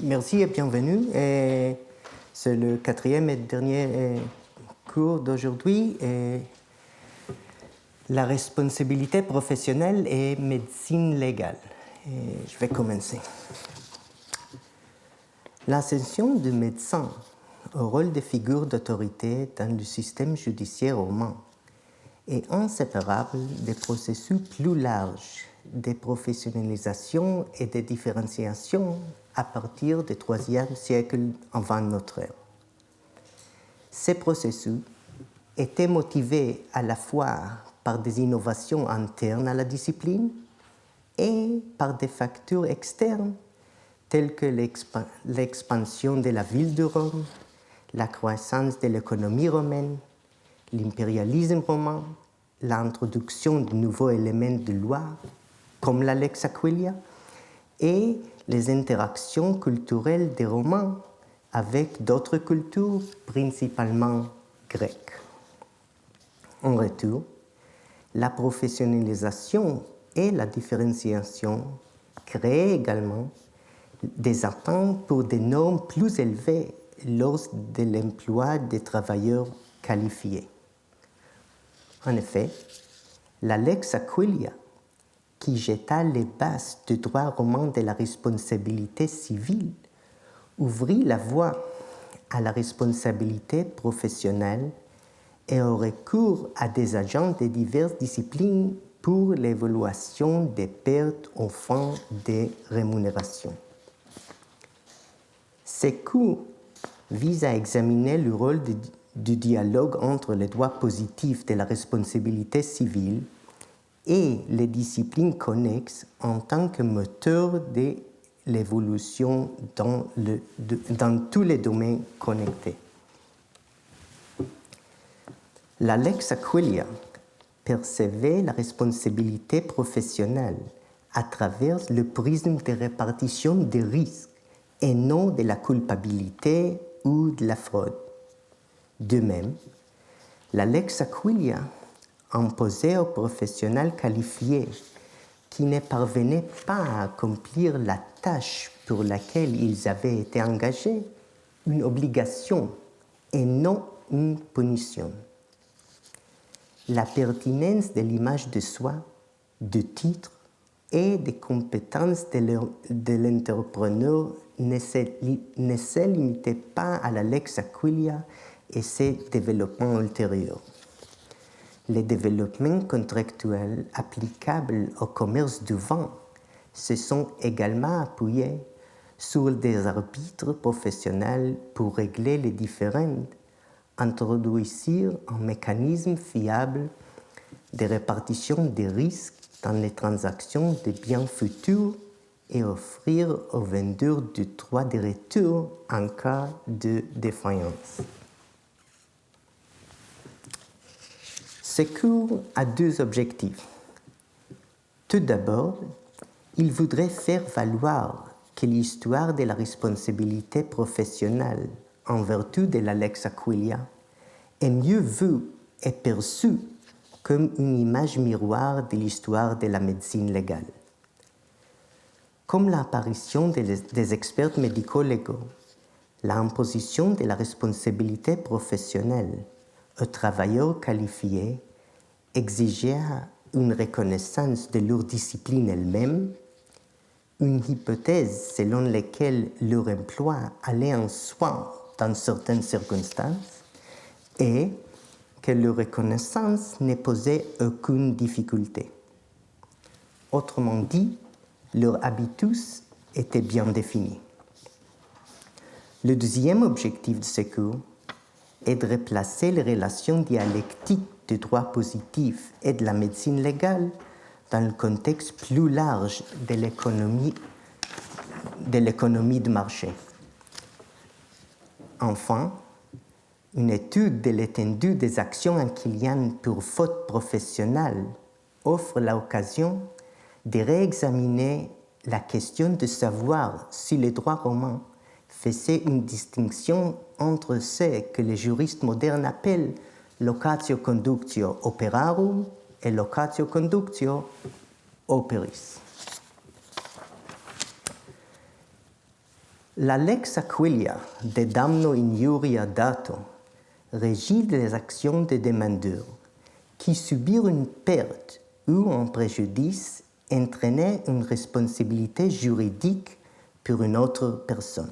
Merci et bienvenue. C'est le quatrième et dernier cours d'aujourd'hui. La responsabilité professionnelle et médecine légale. Je vais commencer. L'ascension du médecin au rôle de figure d'autorité dans le système judiciaire romain est inséparable des processus plus larges de professionnalisation et de différenciation à partir du IIIe siècle avant notre ère. Ces processus étaient motivés à la fois par des innovations internes à la discipline et par des facteurs externes tels que l'expansion de la ville de Rome, la croissance de l'économie romaine, l'impérialisme romain, l'introduction de nouveaux éléments de loi, comme la Lex Aquilia, et les interactions culturelles des Romains avec d'autres cultures, principalement grecques. En retour, la professionnalisation et la différenciation créent également des attentes pour des normes plus élevées lors de l'emploi des travailleurs qualifiés. En effet, la Lex Aquilia, qui jeta les bases du droit romain de la responsabilité civile, ouvrit la voie à la responsabilité professionnelle et au recours à des agents de diverses disciplines pour l'évaluation des pertes en fin de rémunération. Ces cours visent à examiner le rôle du dialogue entre les droits positifs de la responsabilité civile et les disciplines connexes en tant que moteur de l'évolution dans tous les domaines connectés. La Lex Aquilia percevait la responsabilité professionnelle à travers le prisme de répartition des risques et non de la culpabilité ou de la fraude. De même, la Lex Aquilia imposait aux professionnels qualifiés qui ne parvenaient pas à accomplir la tâche pour laquelle ils avaient été engagés une obligation et non une punition. La pertinence de l'image de soi, du titre et des compétences de l'entrepreneur ne se limitait pas à la Lex Aquilia et ses développements ultérieurs. Les développements contractuels applicables au commerce du vin se sont également appuyés sur des arbitres professionnels pour régler les différends, introduire un mécanisme fiable de répartition des risques dans les transactions de biens futurs et offrir aux vendeurs du droit de retour en cas de défaillance. Ce cours a deux objectifs. Tout d'abord, il voudrait faire valoir que l'histoire de la responsabilité professionnelle en vertu de la Lex Aquilia est mieux vue et perçue comme une image miroir de l'histoire de la médecine légale. Comme l'apparition des experts médico-légaux, l'imposition de la responsabilité professionnelle aux travailleurs qualifiés exigeait une reconnaissance de leur discipline elle-même, une hypothèse selon laquelle leur emploi allait en soi dans certaines circonstances et que leur reconnaissance ne posait aucune difficulté. Autrement dit, leur habitus était bien défini. Le deuxième objectif de ce cours est de replacer les relations dialectiques du droit positif et de la médecine légale dans le contexte plus large de l'économie de marché. Enfin, une étude de l'étendue des actions inquiliennes pour faute professionnelle offre l'occasion de réexaminer la question de savoir si le droit romain faisait une distinction entre ce que les juristes modernes appellent locatio conductio operarum et locatio conductio operis. La lex Aquilia de damno injuria dato régit les actions des demandeurs qui subirent une perte ou un préjudice entraînait une responsabilité juridique pour une autre personne.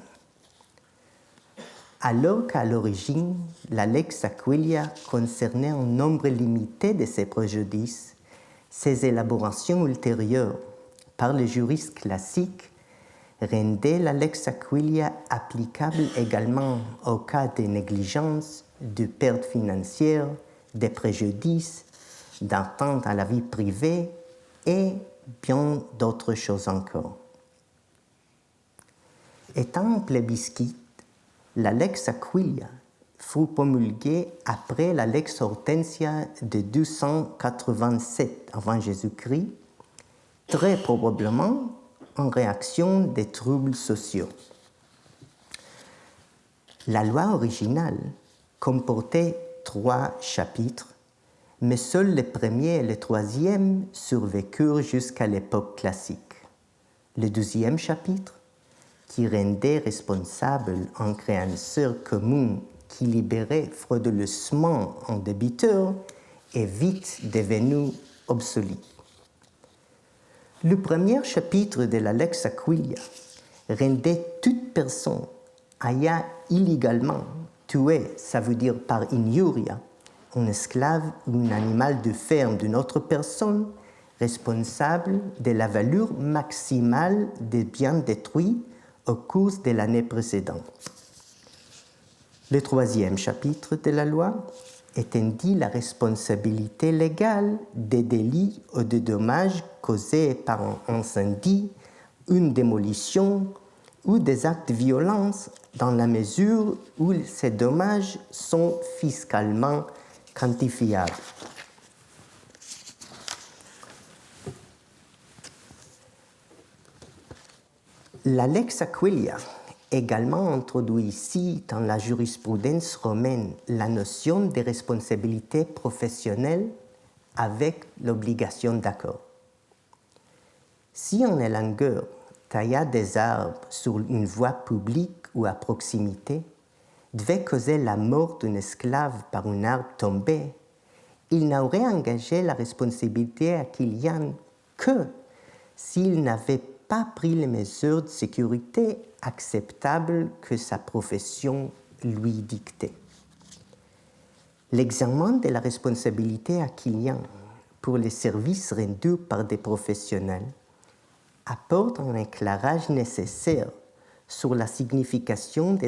Alors qu'à l'origine, la lex Aquilia concernait un nombre limité de ces préjudices, ces élaborations ultérieures par les juristes classiques rendaient la lex Aquilia applicable également au cas de négligence, de pertes financières, de préjudices, d'atteinte à la vie privée et bien d'autres choses encore. Étant un plébiscite, la lex Aquilia fut promulguée après la lex Hortensia de 287 avant Jésus-Christ, très probablement en réaction des troubles sociaux. La loi originale comportait 3 chapitres, mais seuls le premier et le troisième survécurent jusqu'à l'époque classique. Le 12e chapitre, qui rendait responsable un créancier commun qui libérait frauduleusement un débiteur, est vite devenu obsolète. Le premier chapitre de la lex Aquilia rendait toute personne ayant illégalement tué, ça veut dire par injuria, un esclave ou un animal de ferme d'une autre personne responsable de la valeur maximale des biens détruits au cours de l'année précédente. Le 3e chapitre de la loi étendit la responsabilité légale des délits ou des dommages causés par un incendie, une démolition ou des actes de violence dans la mesure où ces dommages sont fiscalement quantifiables. La lex Aquilia également introduit ici dans la jurisprudence romaine la notion de responsabilité professionnelle avec l'obligation d'accord. Si un élangueur tailla des arbres sur une voie publique ou à proximité, devait causer la mort d'un esclave par un arbre tombé, il n'aurait engagé la responsabilité aquilienne que s'il n'avait pas pris les mesures de sécurité acceptables que sa profession lui dictait. L'examen de la responsabilité aquilienne pour les services rendus par des professionnels apporte un éclairage nécessaire sur la signification de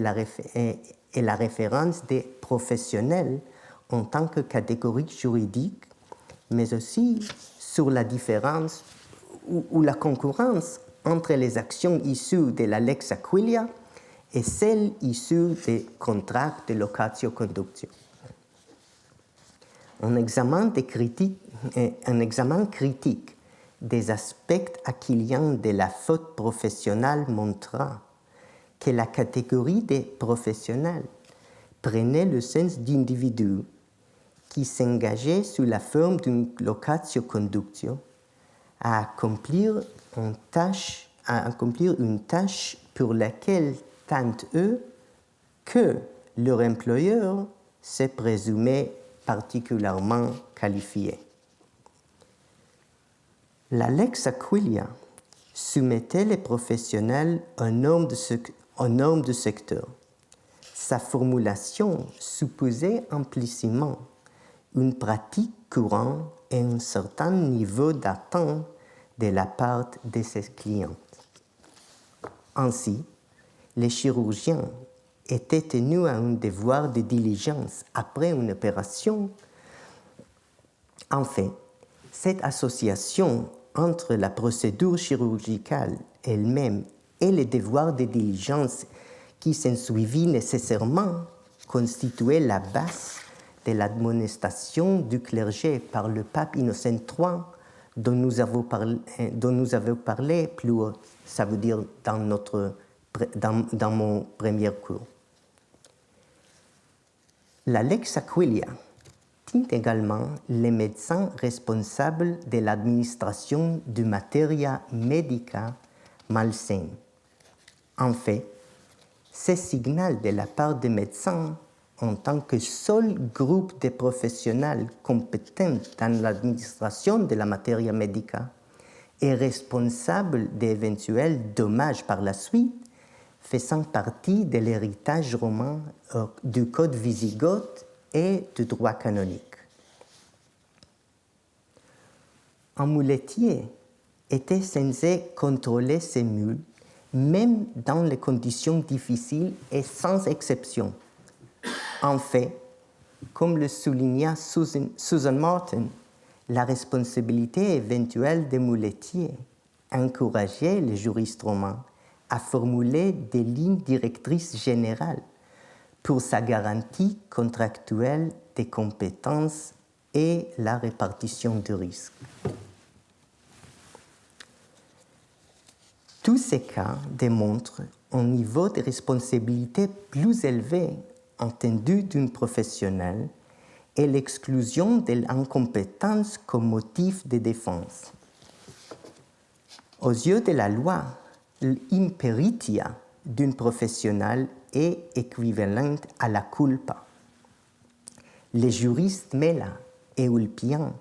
et la référence des professionnels en tant que catégorie juridique, mais aussi sur la différence ou la concurrence entre les actions issues de la lex Aquilia et celles issues des contrats de locatio conductio. Un examen critique des aspects aquiliens de la faute professionnelle montra que la catégorie des professionnels prenait le sens d'individus qui s'engageaient sous la forme d'une locatio conductio à accomplir une tâche pour laquelle tant eux que leur employeur se présumaient particulièrement qualifiés. La lex Aquilia soumettait les professionnels aux normes de secteur. Sa formulation supposait implicitement une pratique courante et un certain niveau d'attente de la part de ses clients. Ainsi, les chirurgiens étaient tenus à un devoir de diligence après une opération. Enfin, cette association entre la procédure chirurgicale elle-même et les devoirs de diligence qui s'ensuivit nécessairement constituait la base de l'admonestation du clergé par le pape Innocent III dont nous avons parlé plus haut, ça veut dire dans mon premier cours. La lex Aquilia tient également les médecins responsables de l'administration de materia medica malsaine. En fait, ce signal de la part des médecins en tant que seul groupe de professionnels compétents dans l'administration de la matière médicale et responsable d'éventuels dommages par la suite, faisant partie de l'héritage romain du code wisigoth et du droit canonique. Un muletier était censé contrôler ses mules, même dans les conditions difficiles et sans exception. En fait, comme le souligna Susan Martin, la responsabilité éventuelle des muletiers encourageait les juristes romains à formuler des lignes directrices générales pour sa garantie contractuelle des compétences et la répartition du risque. Tous ces cas démontrent un niveau de responsabilité plus élevé attendu d'une professionnelle et l'exclusion de l'incompétence comme motif de défense. Aux yeux de la loi, l'imperitia d'une professionnelle est équivalente à la culpa. Les juristes Mela et Ulpian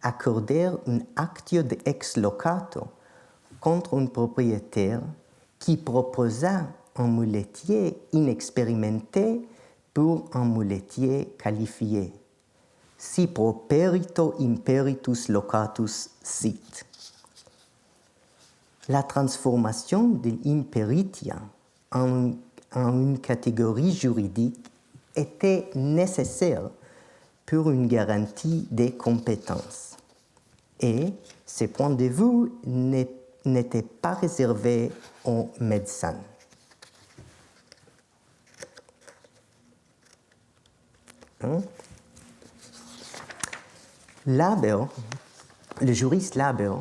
accordèrent un actio de ex locato contre un propriétaire qui proposa un muletier inexpérimenté pour un muletier qualifié. Si properito imperitus locatus sit. La transformation de l'imperitia en une catégorie juridique était nécessaire pour une garantie des compétences. Et ce point de vue n'était pas réservé aux médecins. Laber, le juriste Laber,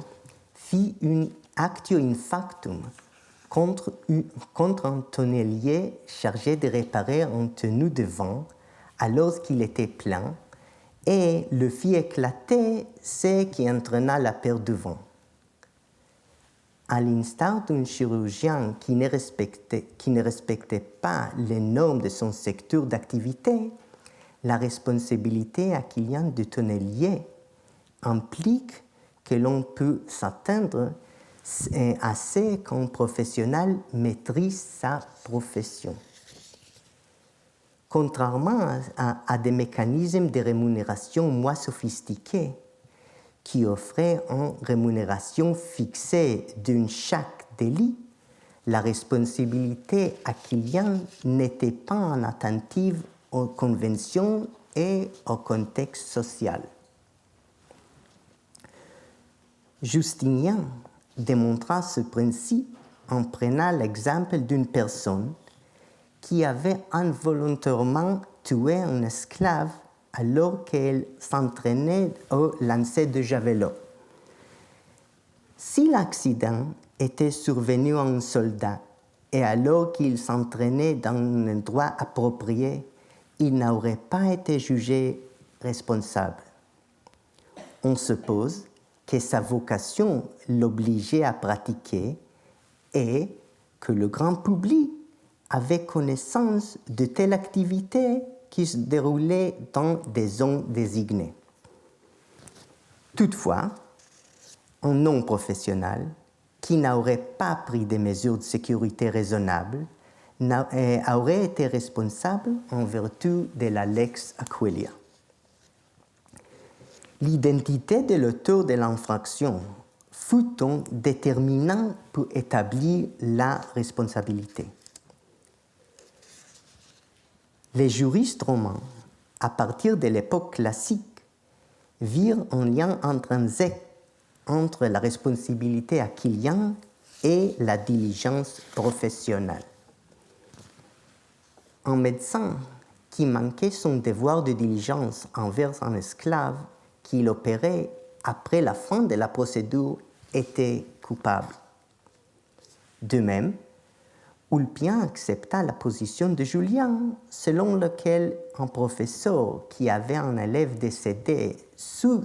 fit une actio in factum contre un tonnelier chargé de réparer un tenue de vent alors qu'il était plein et le fit éclater, ce qui entraîna la perte de vent. À l'instar d'un chirurgien qui ne respectait pas les normes de son secteur d'activité, la responsabilité acquilienne du tonnelier implique que l'on peut s'attendre à ce qu'un professionnel maîtrise sa profession. Contrairement à des mécanismes de rémunération moins sophistiqués qui offraient une rémunération fixée d'un chaque délit, la responsabilité acquilienne n'était pas attentive aux conventions et au contexte social. Justinien démontra ce principe en prenant l'exemple d'une personne qui avait involontairement tué un esclave alors qu'elle s'entraînait au lancer de javelot. Si l'accident était survenu à un soldat et alors qu'il s'entraînait dans un endroit approprié, il n'aurait pas été jugé responsable. On suppose que sa vocation l'obligeait à pratiquer et que le grand public avait connaissance de telle activité qui se déroulait dans des zones désignées. Toutefois, un non-professionnel qui n'aurait pas pris des mesures de sécurité raisonnables aurait été responsable en vertu de la Lex Aquilia. L'identité de l'auteur de l'infraction fut donc déterminant pour établir la responsabilité. Les juristes romains, à partir de l'époque classique, virent un lien intrinsèque entre la responsabilité acquilienne et la diligence professionnelle. Un médecin qui manquait son devoir de diligence envers un esclave qu'il opérait après la fin de la procédure était coupable. De même, Ulpian accepta la position de Julien, selon laquelle un professeur qui avait un élève décédé sous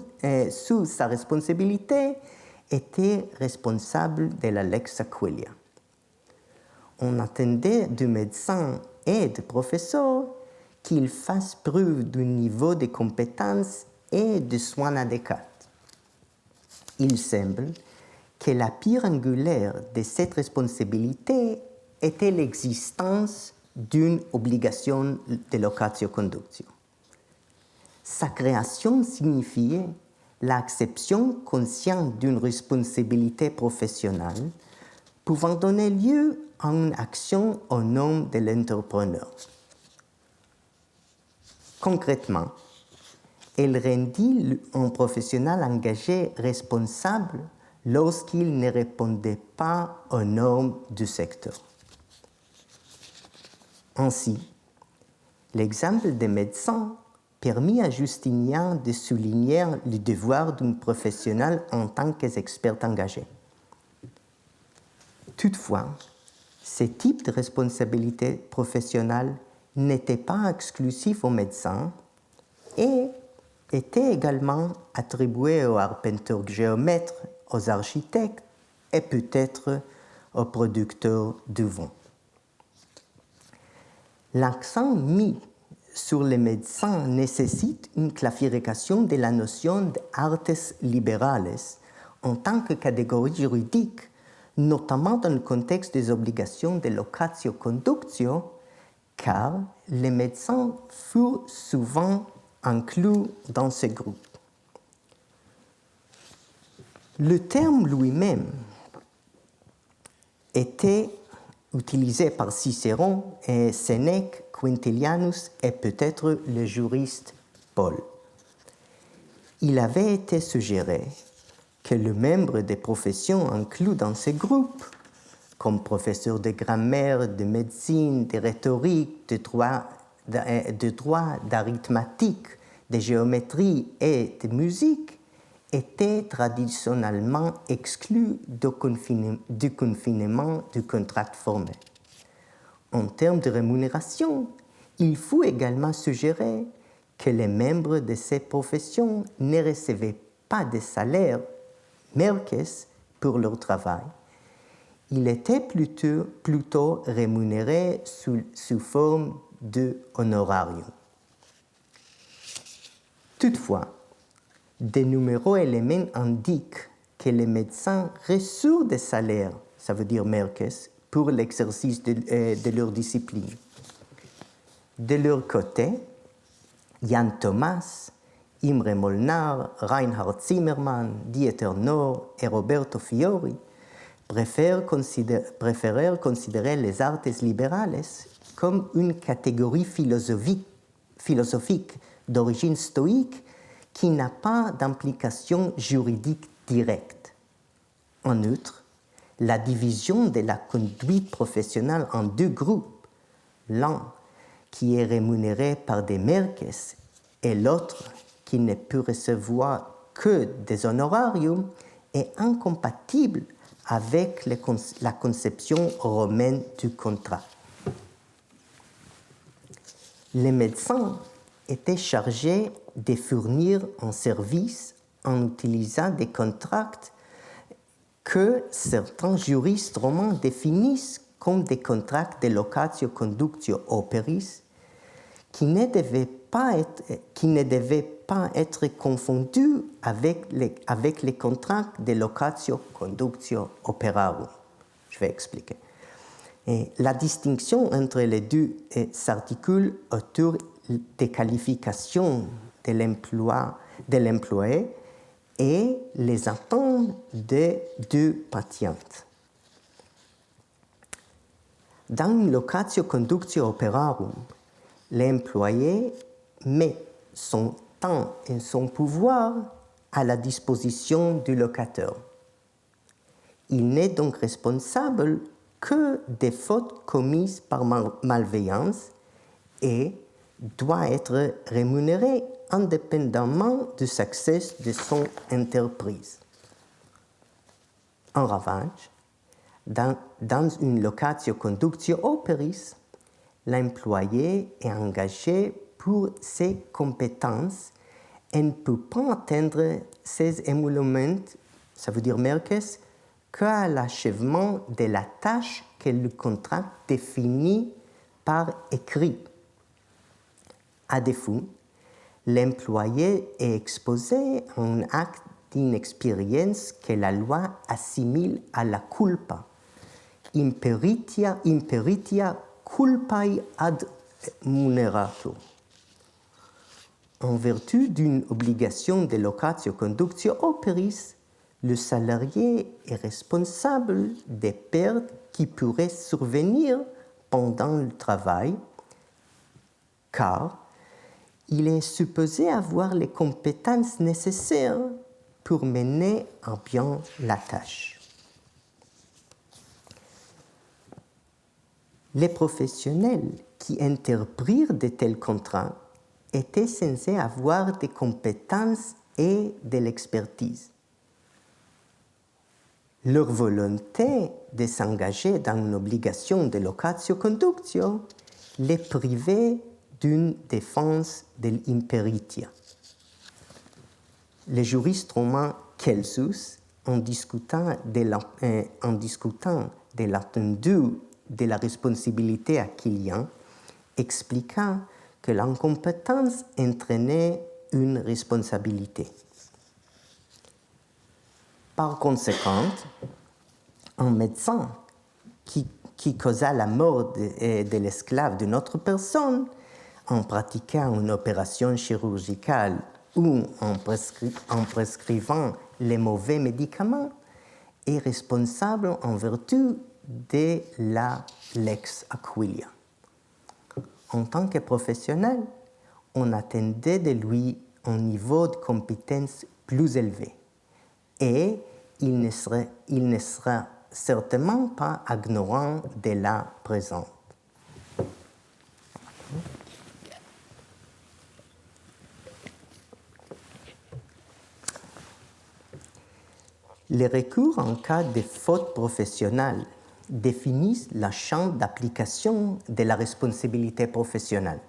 sa responsabilité était responsable de la Lex Aquilia. on attendait du médecin et du professeur qu'il fasse preuve d'un niveau de compétence et de soins adéquats. Il semble que la pierre angulaire de cette responsabilité était l'existence d'une obligation de locatio conductio. Sa création signifiait l'acceptation consciente d'une responsabilité professionnelle pouvant donner lieu à une action au nom de l'entrepreneur. Concrètement, elle rendit un professionnel engagé responsable lorsqu'il ne répondait pas aux normes du secteur. Ainsi, l'exemple des médecins permit à Justinien de souligner le devoir d'un professionnel en tant qu'expert engagé. Toutefois, ce type de responsabilité professionnelle n'était pas exclusif aux médecins et était également attribué aux arpenteurs géomètres, aux architectes et peut-être aux producteurs de vin. L'accent mis sur les médecins nécessite une clarification de la notion d'artes liberales en tant que catégorie juridique, notamment dans le contexte des obligations de locatio conductio, car les médecins furent souvent inclus dans ce groupe. Le terme lui-même était utilisé par Cicéron et Sénèque, Quintilianus et peut-être le juriste Paul. Il avait été suggéré que le membre des professions inclus dans ce groupe, comme professeur de grammaire, de médecine, de rhétorique, de droit, d'arithmétique, de géométrie et de musique, était traditionnellement exclu du confinement du contrat formel. En termes de rémunération, il fut également suggéré que les membres de ces professions ne recevaient pas de salaire merces pour leur travail. Ils étaient plutôt rémunérés sous forme d'honorarium. Toutefois, de nombreux éléments indiquent que les médecins reçurent des salaires, ça veut dire merces, pour l'exercice de leur discipline. De leur côté, Jan Thomas, Imre Molnar, Reinhard Zimmermann, Dieter Nohr et Roberto Fiori préférèrent considérer les artes libérales comme une catégorie philosophique d'origine stoïque qui n'a pas d'implication juridique directe. En outre, la division de la conduite professionnelle en deux groupes, l'un qui est rémunéré par des merces et l'autre qui ne peut recevoir que des honorariums, est incompatible avec la conception romaine du contrat. Les médecins étaient chargés de fournir un service en utilisant des contrats que certains juristes romains définissent comme des contrats de locatio conductio operis qui ne devaient pas être confondus avec les contrats de locatio conductio operarum. Je vais expliquer. Et la distinction entre les deux s'articule autour des qualifications de l'employé et les attentes des deux parties. Dans une locatio conductio operarum, l'employé met son temps et son pouvoir à la disposition du locataire. Il n'est donc responsable que des fautes commises par malveillance et doit être rémunéré indépendamment du succès de son entreprise. En revanche, dans une locatio conductio operis, l'employé est engagé pour ses compétences et ne peut pas atteindre ses émoluments, ça veut dire merces, qu'à l'achèvement de la tâche que le contrat défini par écrit. À défaut, l'employé est exposé à un acte d'inexpérience que la loi assimile à la culpa. Imperitia culpae ad muneratur. En vertu d'une obligation de locatio conductio operis, le salarié est responsable des pertes qui pourraient survenir pendant le travail, car il est supposé avoir les compétences nécessaires pour mener à bien la tâche. Les professionnels qui interprirent de tels contrats étaient censés avoir des compétences et de l'expertise. Leur volonté de s'engager dans une obligation de locatio conductio les privait d'une défense de l'imperitia. Le juriste romain Celsus, en discutant de l'attendu de la responsabilité Achillien, expliqua que l'incompétence entraînait une responsabilité. Par conséquent, un médecin qui causa la mort de l'esclave d'une autre personne en pratiquant une opération chirurgicale ou en prescrivant les mauvais médicaments est responsable en vertu de la lex Aquilia. En tant que professionnel, on attendait de lui un niveau de compétence plus élevé et il ne sera certainement pas ignorant de la présente. Les recours en cas de faute professionnelle définissent le champ d'application de la responsabilité professionnelle.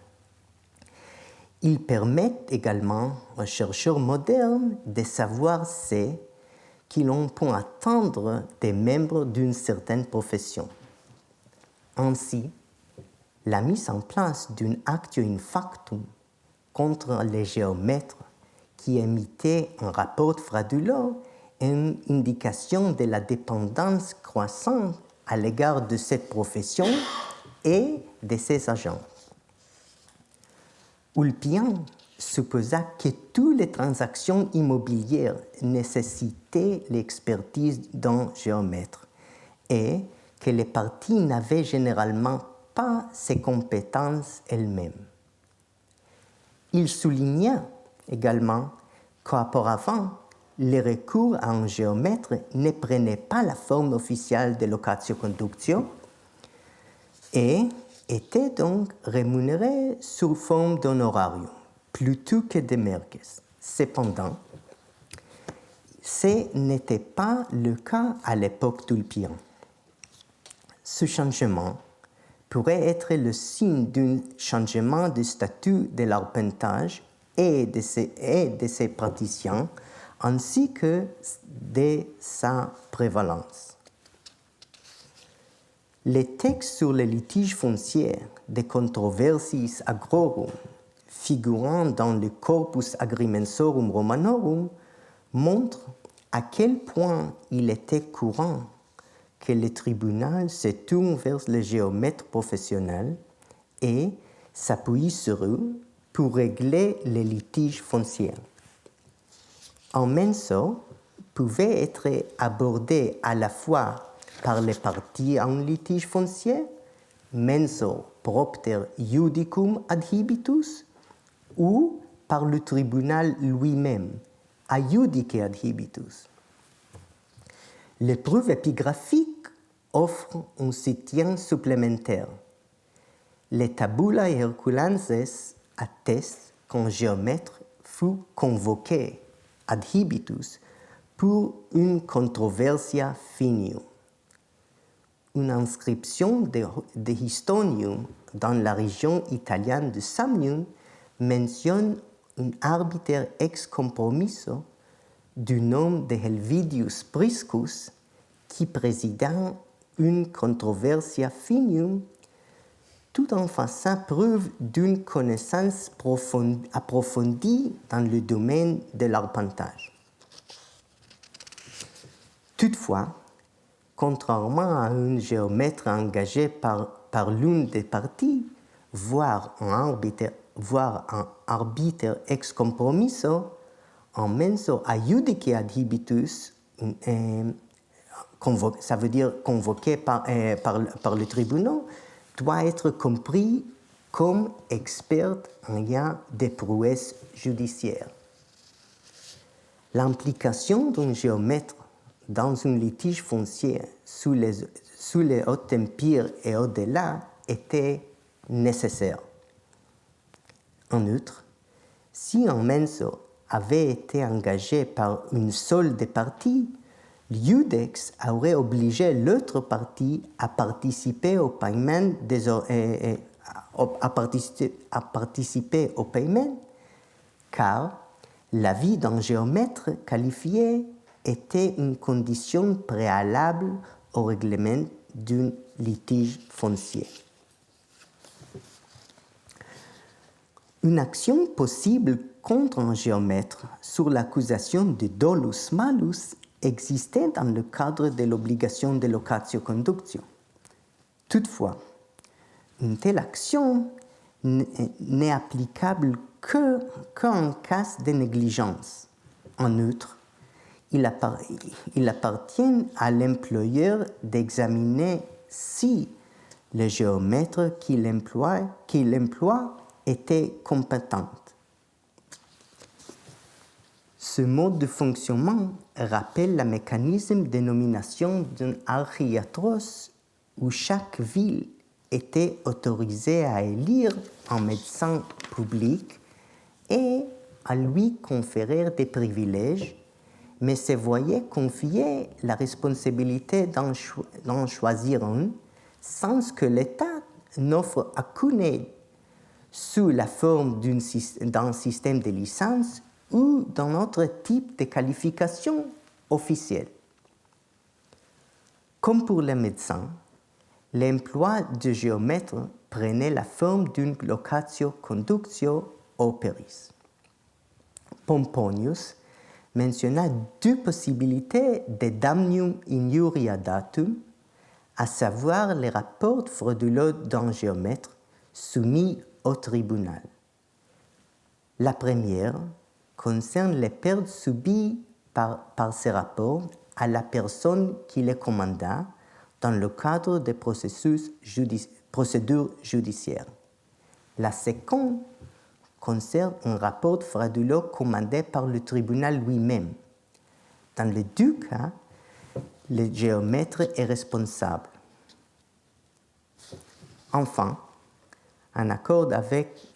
Ils permettent également aux chercheurs modernes de savoir ce que l'on peut attendre des membres d'une certaine profession. Ainsi, la mise en place d'une actio in factum contre les géomètres qui émettaient un rapport frauduleux est une indication de la dépendance croissante à l'égard de cette profession et de ses agents. Ulpian supposa que toutes les transactions immobilières nécessitaient l'expertise d'un géomètre et que les parties n'avaient généralement pas ces compétences elles-mêmes. Il souligna également qu'auparavant, les recours à un géomètre ne prenaient pas la forme officielle de locatio conductio et étaient donc rémunérés sous forme d'honorarium plutôt que de merges. Cependant, ce n'était pas le cas à l'époque d'Ulpian. Ce changement pourrait être le signe d'un changement de statut de l'arpentage et de ses praticiens, ainsi que de sa prévalence. Les textes sur les litiges fonciers de Controversiis Agrorum, figurant dans le Corpus Agrimensorum Romanorum, montrent à quel point il était courant que le tribunal se tourne vers les géomètres professionnels et s'appuie sur eux pour régler les litiges fonciers. Un menso pouvait être abordé à la fois par les parties en litige foncier, menso propter judicum adhibitus, ou par le tribunal lui-même, adiudice adhibitus. Les preuves épigraphiques offrent un soutien supplémentaire. Les tabula herculanenses attestent qu'un géomètre fut convoqué adhibitus pour une controversia finium. Une inscription de Histonium dans la région italienne de Samnium mentionne un arbitre ex compromisso du nom de Helvidius Priscus qui présida une controversia finium, tout en faisant preuve d'une connaissance approfondie dans le domaine de l'arpentage. Toutefois, contrairement à un géomètre engagé par l'une des parties, voire un arbitre ex compromisso, en menso iudice adhibitus, ça veut dire convoqué par le tribunal, doit être compris comme expert en lien des prouesses judiciaires. L'implication d'un géomètre dans un litige foncier sous les Hautes Empires et au-delà était nécessaire. En outre, si un menso avait été engagé par une seule des parties, l'iudex aurait obligé l'autre partie à participer au paiement car l'avis d'un géomètre qualifié était une condition préalable au règlement d'un litige foncier. Une action possible contre un géomètre sur l'accusation de dolus malus existait dans le cadre de l'obligation de locatio conductio. Toutefois, une telle action n'est applicable qu'en cas de négligence. En outre, il appartient à l'employeur d'examiner si le géomètre qu'il emploie était compétent. Ce mode de fonctionnement rappelle le mécanisme de nomination d'un archiatros où chaque ville était autorisée à élire un médecin public et à lui conférer des privilèges, mais se voyait confier la responsabilité d'en choisir un sans que l'État n'offre aucune aide sous la forme d'un système de licence ou d'un autre type de qualification officielle. Comme pour les médecins, l'emploi de géomètre prenait la forme d'une locatio conductio operis. Pomponius mentionna deux possibilités de damnium injuria datum, à savoir les rapports frauduleux d'un géomètre soumis au tribunal. La première concerne les pertes subies par ces rapports à la personne qui les commanda dans le cadre des procédures judiciaires. La seconde concerne un rapport frauduleux commandé par le tribunal lui-même. Dans les deux cas, le géomètre est responsable. Enfin, en accord avec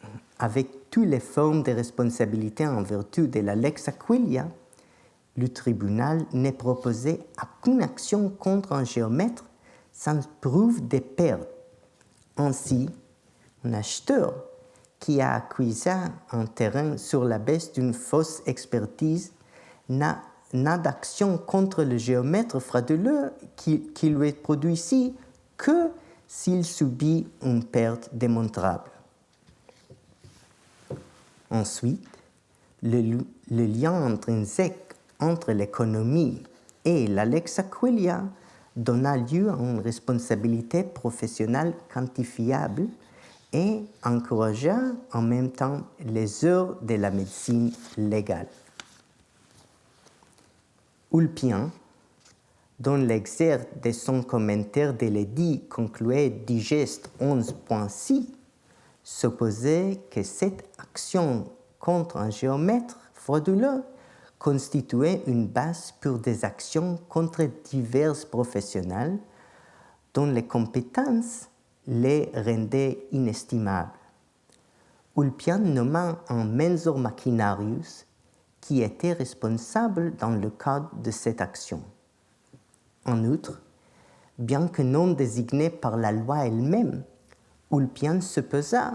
toutes les formes de responsabilité en vertu de la lex Aquilia, le tribunal n'est proposé aucune action contre un géomètre sans preuve de perte. Ainsi, un acheteur qui a acquis un terrain sur la base d'une fausse expertise n'a d'action contre le géomètre frauduleux qui lui produit ici que s'il subit une perte démontrable. Ensuite, le lien intrinsèque entre l'économie et la lex Aquilia donna lieu à une responsabilité professionnelle quantifiable et encouragea en même temps les heures de la médecine légale. Ulpian, dont l'exergue de son commentaire de l'édit concluait digeste 11.6, supposait que cette action contre un géomètre frauduleux constituait une base pour des actions contre divers professionnels dont les compétences les rendaient inestimables. Ulpian nomma un mensor machinarius qui était responsable dans le cadre de cette action. En outre, bien que non désigné par la loi elle-même, Ulpian supposa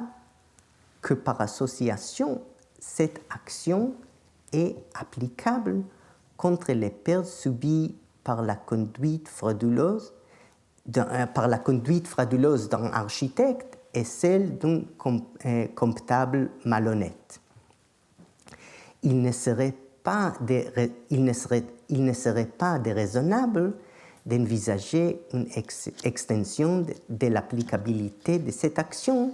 que par association, cette action est applicable contre les pertes subies par la conduite frauduleuse par la conduite frauduleuse d'un architecte et celle d'un comptable malhonnête. Il ne serait pas déraisonnable d'envisager une extension de l'applicabilité de cette action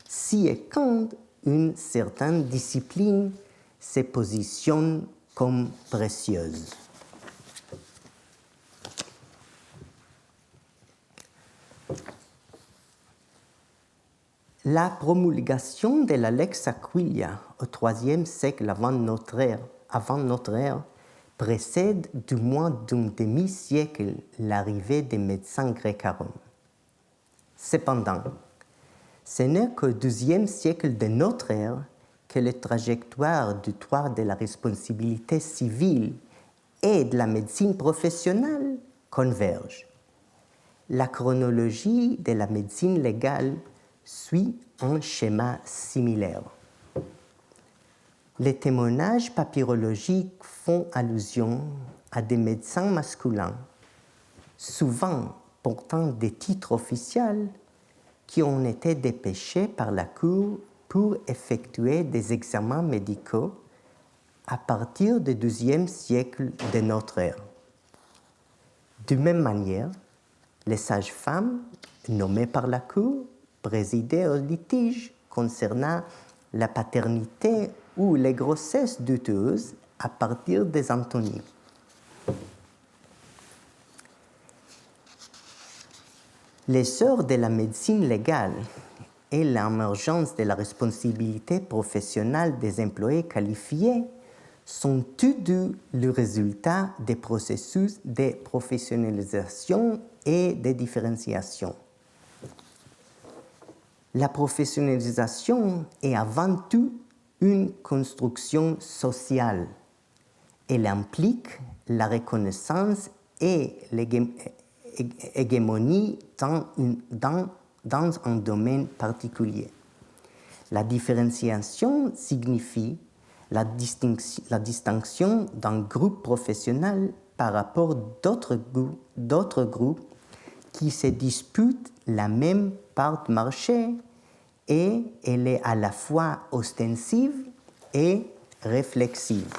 si et quand une certaine discipline se positionne comme précieuse. La promulgation de la Lex Aquilia au IIIe siècle avant notre ère précède du moins d'un demi-siècle l'arrivée des médecins grecs à Rome. Cependant, ce n'est qu'au XIIe siècle de notre ère que les trajectoires du droit de la responsabilité civile et de la médecine professionnelle convergent. La chronologie de la médecine légale suit un schéma similaire. Les témoignages papyrologiques font allusion à des médecins masculins, souvent portant des titres officiels, qui ont été dépêchés par la Cour pour effectuer des examens médicaux à partir du XIIe siècle de notre ère. De même manière, les sages-femmes, nommées par la Cour, présidaient aux litiges concernant la paternité ou les grossesses douteuses à partir des Antonies. L'essor de la médecine légale et l'émergence de la responsabilité professionnelle des employés qualifiés sont tous deux le résultat des processus de professionnalisation et de différenciation. La professionnalisation est avant tout une construction sociale. Elle implique la reconnaissance et l'hégémonie dans un domaine particulier. La différenciation signifie la distinction d'un groupe professionnel par rapport d'autres groupes qui se disputent la même part de marché, et elle est à la fois ostensive et réflexive.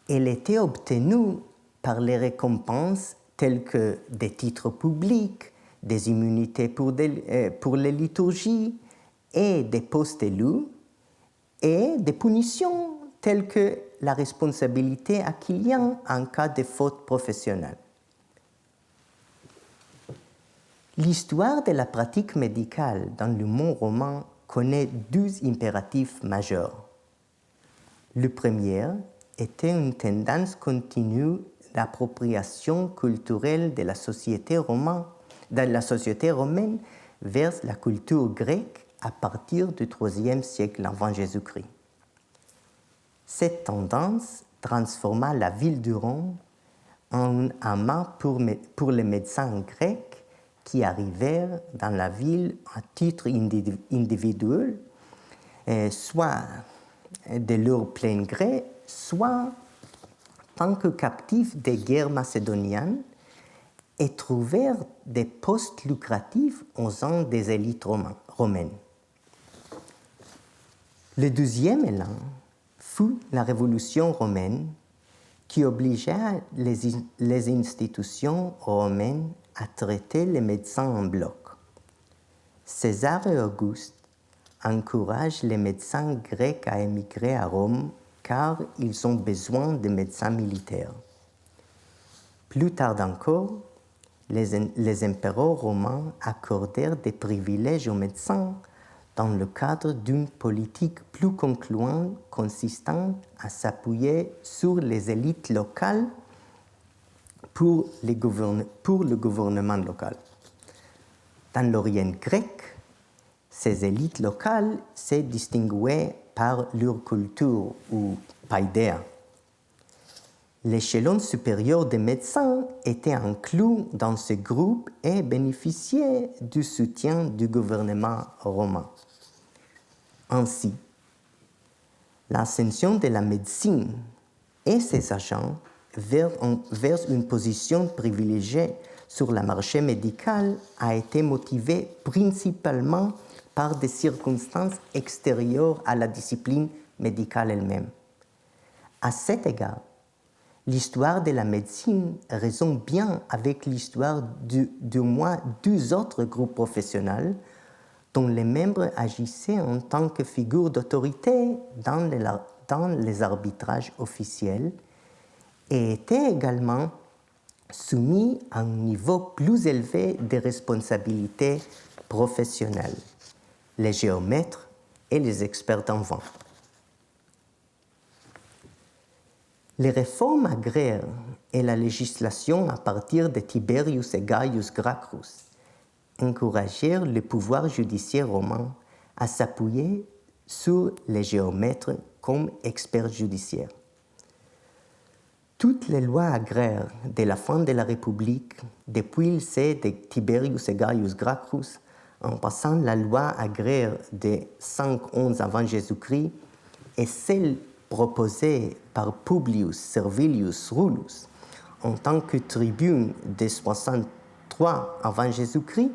Elle était obtenue par les récompenses telles que des titres publics, des immunités pour les liturgies et des postes élus, et des punitions telles que la responsabilité à client en cas de faute professionnelle. L'histoire de la pratique médicale dans le monde romain connaît deux impératifs majeurs. Le premier était une tendance continue d'appropriation culturelle de la société romaine vers la culture grecque à partir du IIIe siècle avant Jésus-Christ. Cette tendance transforma la ville de Rome en un amas pour les médecins grecs qui arrivèrent dans la ville à titre individuel, soit de leur plein gré, soit tant que captifs des guerres macédoniennes, et trouvèrent des postes lucratifs au sein des élites romaines. Le deuxième élan fut la Révolution romaine qui obligea les institutions romaines à traiter les médecins en bloc. César et Auguste encouragent les médecins grecs à émigrer à Rome car ils ont besoin de médecins militaires. Plus tard encore, les empereurs romains accordèrent des privilèges aux médecins dans le cadre d'une politique plus concluante consistant à s'appuyer sur les élites locales pour le gouvernement local. Dans l'Orient grec, ces élites locales se distinguaient par leur culture ou paideia. L'échelon supérieur des médecins était inclus dans ce groupe et bénéficiait du soutien du gouvernement romain. Ainsi, l'ascension de la médecine et ses agents vers une position privilégiée sur le marché médical a été motivée principalement par des circonstances extérieures à la discipline médicale elle-même. À cet égard, l'histoire de la médecine résonne bien avec l'histoire d'au moins 2 autres groupes professionnels dont les membres agissaient en tant que figures d'autorité dans les arbitrages officiels et étaient également soumis à un niveau plus élevé de responsabilité professionnelle, les géomètres et les experts en vent. Les réformes agraires et la législation à partir de Tiberius et Gaius Gracchus encouragèrent le pouvoir judiciaire romain à s'appuyer sur les géomètres comme experts judiciaires. Toutes les lois agraires de la fin de la République, depuis le C de Tiberius et Gaius Gracchus, en passant la loi agraire de 511 avant Jésus-Christ et celle proposée par Publius Servilius Rullus en tant que tribune de 63 avant Jésus-Christ,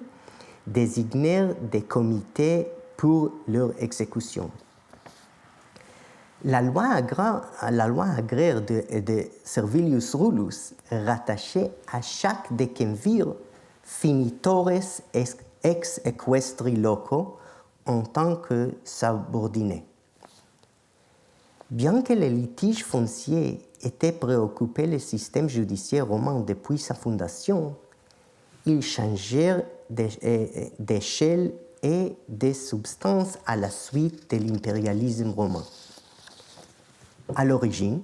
désignèrent des comités pour leur exécution. La loi agraire de Servilius Rullus rattachait à chaque decemvir finitores ex equestri loco en tant que subordonnés. Bien que les litiges fonciers aient préoccupé le système judiciaire romain depuis sa fondation, ils changèrent d'échelle et de substance à la suite de l'impérialisme romain. À l'origine,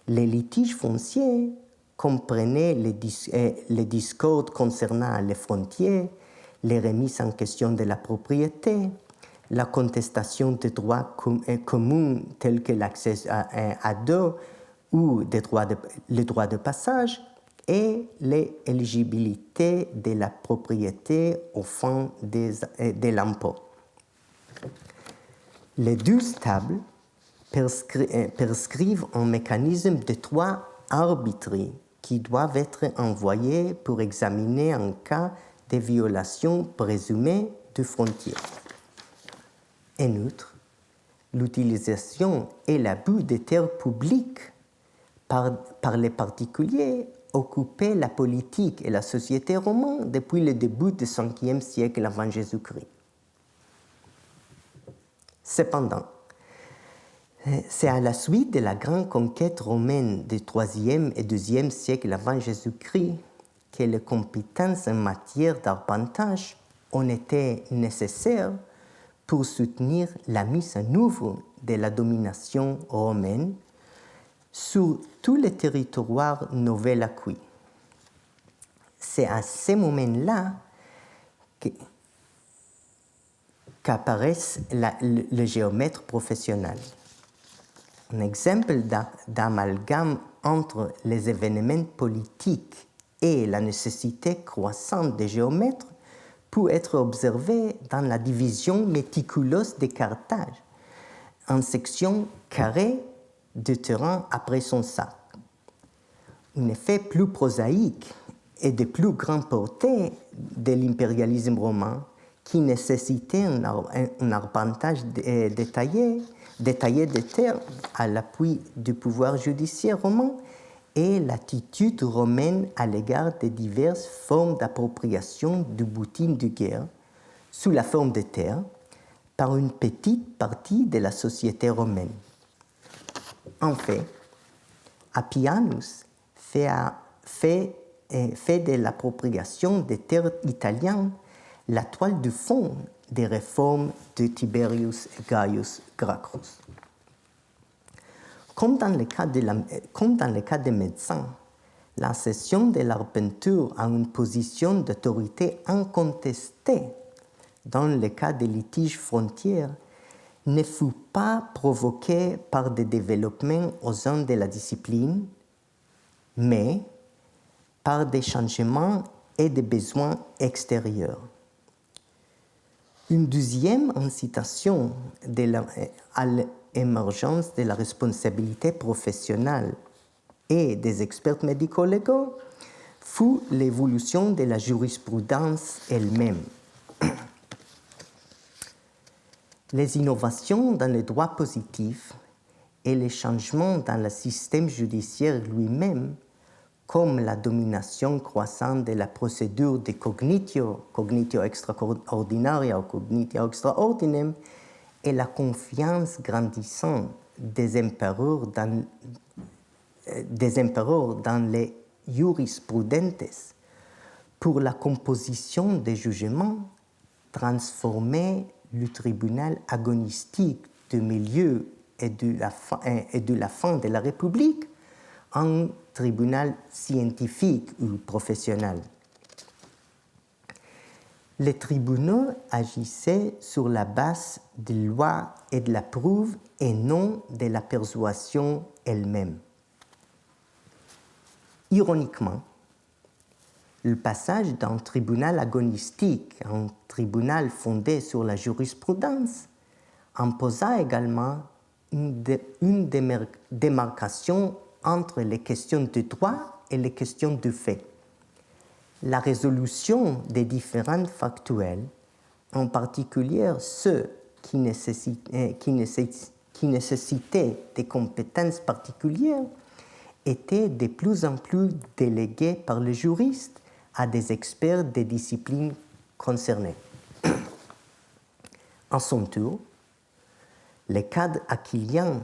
les litiges fonciers comprenaient les discordes concernant les frontières, les remises en question de la propriété, la contestation des droits communs tels que l'accès à l'eau ou les droits de passage et l'éligibilité de la propriété aux fins de l'impôt. Les 12 tables prescrivent un mécanisme de droit arbitraire qui doivent être envoyés pour examiner un cas de violation présumée de frontières. En outre, l'utilisation et l'abus des terres publiques par les particuliers occupaient la politique et la société romaine depuis le début du 5e siècle avant Jésus-Christ. Cependant, c'est à la suite de la grande conquête romaine du 3e et 2e siècle avant Jésus-Christ que les compétences en matière d'arpentage ont été nécessaires pour soutenir la mise en œuvre de la domination romaine sur tous les territoires nouvel acquis. C'est à ce moment-là qu'apparaissent le géomètre professionnel. Un exemple d'amalgame entre les événements politiques et la nécessité croissante des géomètres peut être observé dans la division méticuleuse de Carthage en sections carrées de terrain après son sac. Un effet plus prosaïque et de plus grande portée de l'impérialisme romain qui nécessitait un arpentage détaillé des terres à l'appui du pouvoir judiciaire romain et l'attitude romaine à l'égard des diverses formes d'appropriation du butin de guerre sous la forme de terres par une petite partie de la société romaine. En fait, Appianus fait de l'appropriation des terres italiennes la toile de fond des réformes de Tiberius et Gaius Gracchus. Comme dans le cas des médecins, la cession de l'arpenture à une position d'autorité incontestée dans le cas des litiges frontières ne fut pas provoquée par des développements au sein de la discipline, mais par des changements et des besoins extérieurs. Une deuxième incitation à l'émergence de la responsabilité professionnelle et des experts médico-légaux fut l'évolution de la jurisprudence elle-même. Les innovations dans le droit positif et les changements dans le système judiciaire lui-même, comme la domination croissante de la procédure de cognitio extraordinaria ou cognitio extraordinem, et la confiance grandissante des empereurs dans les jurisprudentes pour la composition des jugements, transformaient le tribunal agonistique du milieu et de la fin de la République en tribunal scientifique ou professionnel. Les tribunaux agissaient sur la base des lois et de la preuve et non de la persuasion elle-même. Ironiquement, le passage d'un tribunal agonistique à un tribunal fondé sur la jurisprudence imposa également une démarcation entre les questions de droit et les questions de fait. La résolution des différents factuels, en particulier ceux qui nécessitaient des compétences particulières, était de plus en plus déléguée par les juristes à des experts des disciplines concernées. À son tour, le cadre aquilien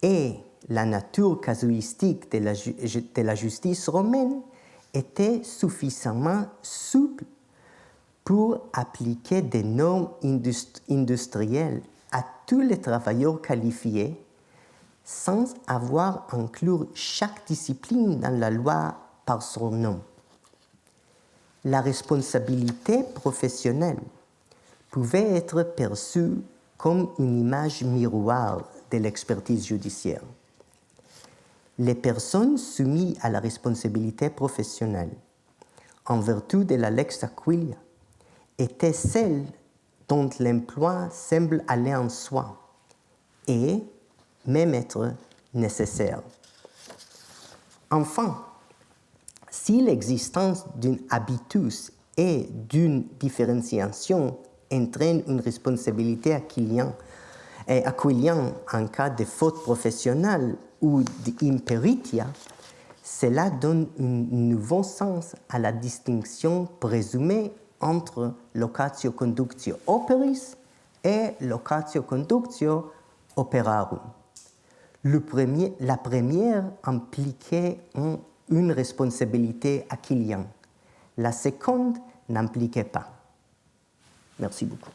et la nature casuistique de la justice romaine étaient suffisamment souples pour appliquer des normes industrielles à tous les travailleurs qualifiés sans avoir à inclure chaque discipline dans la loi par son nom. La responsabilité professionnelle pouvait être perçue comme une image miroir de l'expertise judiciaire. Les personnes soumises à la responsabilité professionnelle, en vertu de la Lex Aquilia, étaient celles dont l'emploi semble aller en soi et même être nécessaire. Enfin, si l'existence d'un habitus et d'une différenciation entraîne une responsabilité aquilienne en cas de faute professionnelle ou d'imperitia, cela donne un nouveau sens à la distinction présumée entre locatio conductio operis et locatio conductio operarum. La première impliquait une responsabilité aquilienne. La seconde n'impliquait pas. Merci beaucoup.